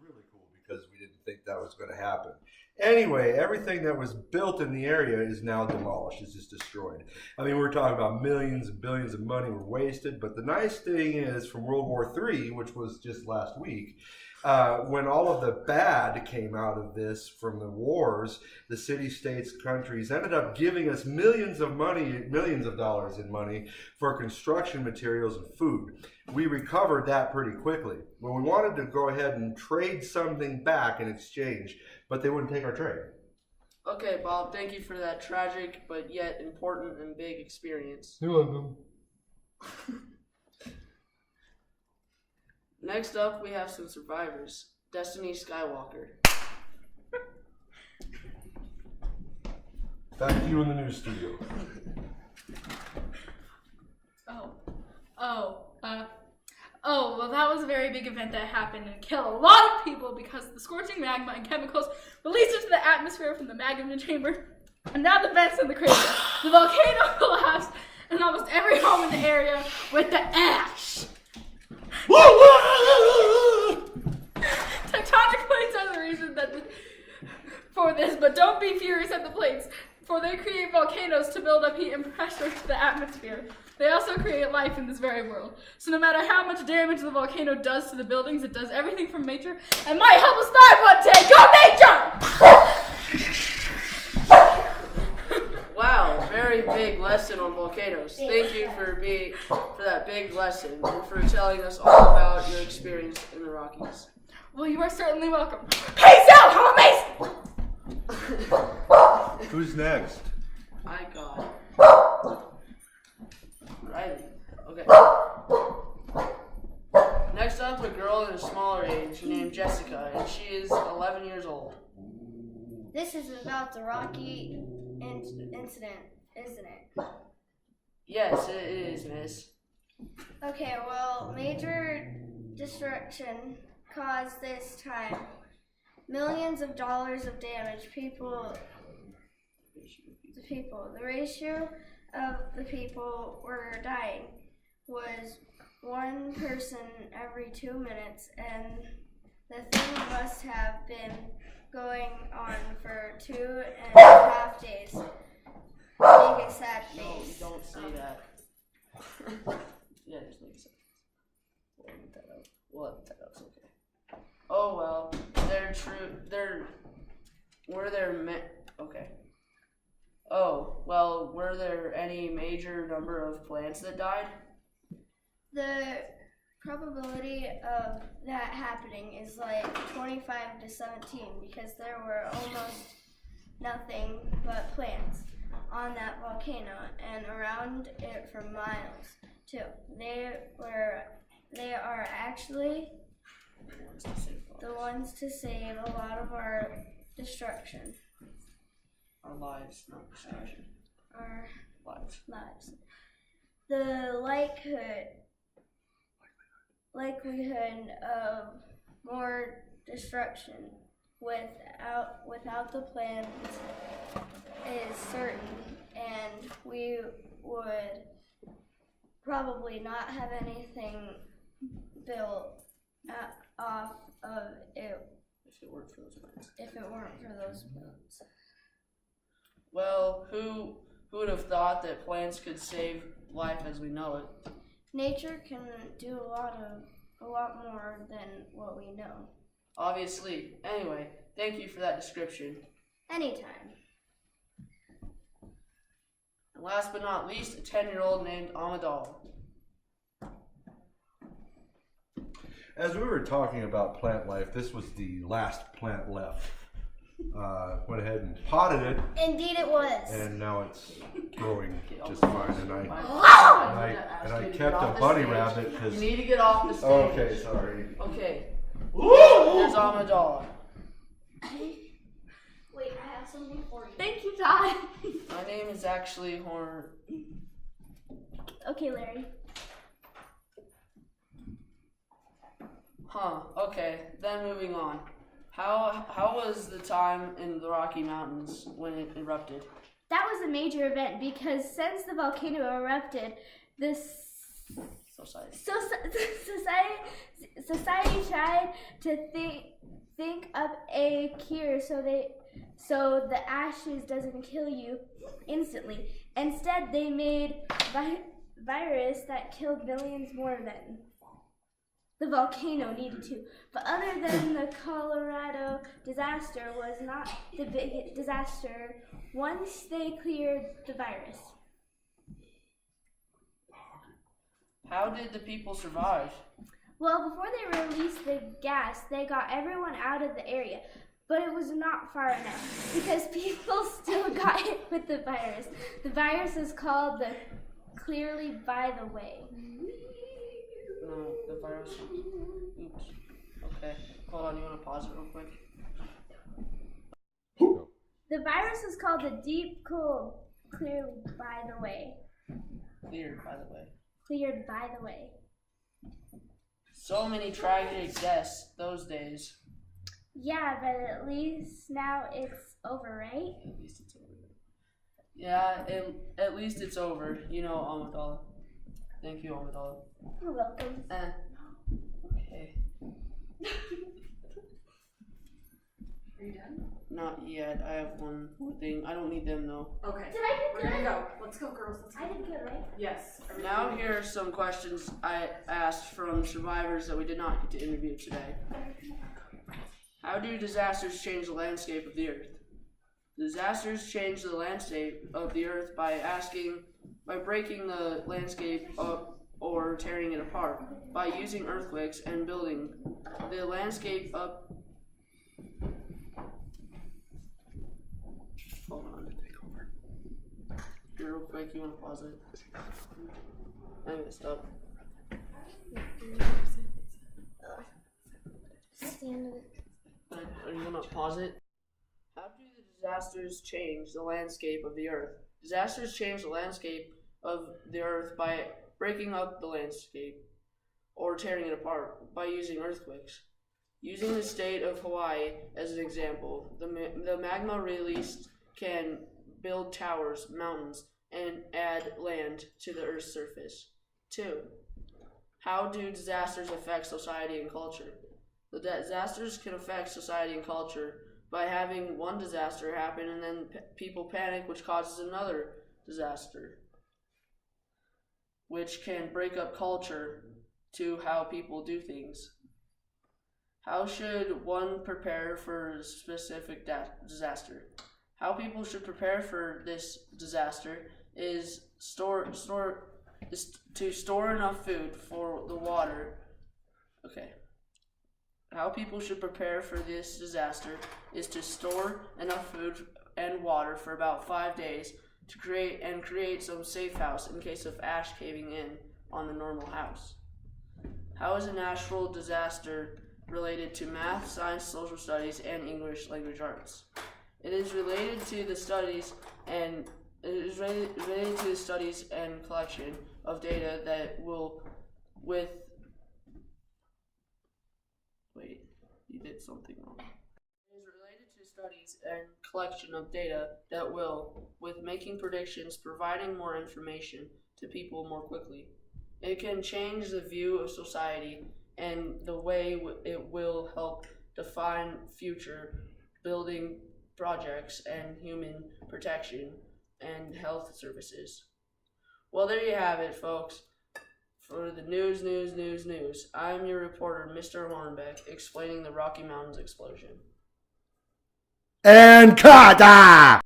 really cool because we didn't think that was going to happen. Anyway, everything that was built in the area is now demolished. It's just destroyed. I mean, we're talking about millions and billions of money were wasted. But the nice thing is, from World War III, which was just last week, when all of the bad came out of this from the wars, the city, states, countries ended up giving us millions of dollars in money for construction materials and food. We recovered that pretty quickly. Well, we wanted to go ahead and trade something back in exchange, but they wouldn't take our trade. Okay, Bob, thank you for that tragic but yet important and big experience. You're welcome. Next up, we have some survivors. Destiny Skywalker. Back to you in the news studio. Well, that was a very big event that happened and killed a lot of people because the scorching magma and chemicals released into the atmosphere from the magma chamber. And now the vents in the crater. The volcano collapsed and almost every home in the area with the ash. Tectonic plates are the reason for this, but don't be furious at the plates, for they create volcanoes to build up heat and pressure to the atmosphere. They also create life in this very world. So no matter how much damage the volcano does to the buildings, it does everything from nature and might help us thrive one day. Go nature! Wow, very big lesson on volcanoes. Thank you for that big lesson and for telling us all about your experience in the Rockies. Well, you are certainly welcome. Peace out, homies! Who's next? I got Riley. Okay. Next up, a girl in a smaller age named Jessica, and she is 11 years old. This is about the Rocky incident, isn't it? Yes, it is, miss. Okay, well, major destruction caused this time. Millions of dollars of damage. The ratio of the people were dying was one person every 2 minutes, and the thing must have been going on for 2.5 days. Make a sad face. No, you don't say that. Yeah, just make a sad face. We'll edit that out. We'll edit that out, it's okay. Oh well, okay. Oh, well, were there any major number of plants that died? The probability of that happening is like 25 to 17 because there were almost nothing but plants on that volcano and around it for miles too. They are actually the ones to save a lot of our destruction. Our lives, not destruction. Our lives. The likelihood of more destruction without the plans is certain, and we would probably not have anything built off of it if it weren't for those plants. Well, who would have thought that plants could save life as we know it? Nature can do a lot more than what we know. Obviously. Anyway, thank you for that description. Anytime. And last but not least, a 10-year-old named Amadal. As we were talking about plant life, this was the last plant left. Went ahead and potted it. Indeed it was. And now it's growing just fine. And I kept a bunny rabbit because... You need to get off the stage. Okay, sorry. Okay. Here's Amadal. Wait, I have something for you. Thank you, Todd. My name is actually Horn. Okay, Larry. Huh, okay. Then moving on. How was the time in the Rocky Mountains when it erupted? That was a major event because since the volcano erupted, the society. So society tried to think up a cure so the ashes doesn't kill you instantly. Instead, they made virus that killed millions more than the volcano needed to. But other than the Colorado disaster was not the big disaster once they cleared the virus. How did the people survive? Well, before they released the gas, they got everyone out of the area. But it was not far enough because people still got hit with the virus. The virus is called the Clearly By the Way. No, the virus. Oops. Okay. Hold on, you want to pause it real quick? The virus is called the Deep Cold Clearly By the Way. Cleared, by the way. Cleared by the way. So many tragic deaths those days. Yeah, but at least now it's over, right? At least it's over. Yeah, at least it's over. You know, Amidala. Thank you, Amidala. You're welcome. Okay. Are you done? Not yet. I have one more thing. I don't need them though. Okay. Did I We're get gonna good? go. Let's go, girls. Let's go. I did good, right? Yes. Now here are some questions I asked from survivors that we did not get to interview today. How do disasters change the landscape of the earth? Disasters change the landscape of the earth by breaking the landscape up or tearing it apart, by using earthquakes and building the landscape up. Hold on. Here real quick, you want to pause it? I messed up. Stand with Are you gonna pause it? How do the disasters change the landscape of the earth? Disasters change the landscape of the earth by breaking up the landscape or tearing it apart by using earthquakes. Using the state of Hawaii as an example, the magma released can build towers, mountains, and add land to the earth's surface. 2. How do disasters affect society and culture? The disasters can affect society and culture by having one disaster happen and then people panic, which causes another disaster, which can break up culture to how people do things. How should one prepare for a specific disaster? How people should prepare for this disaster is to store enough food for the water. Okay. How people should prepare for this disaster is to store enough food and water for about 5 days to create some safe house in case of ash caving in on the normal house. How is a natural disaster related to math, science, social studies, and English language arts? It is related to the studies and collection of data that will you did something wrong. It is related to studies and collection of data that will, with making predictions, providing more information to people more quickly. It can change the view of society and the way it will help define future building projects and human protection and health services. Well, there you have it, folks. For the news, I'm your reporter, Mr. Hornbeck, explaining the Rocky Mountains explosion. And cut!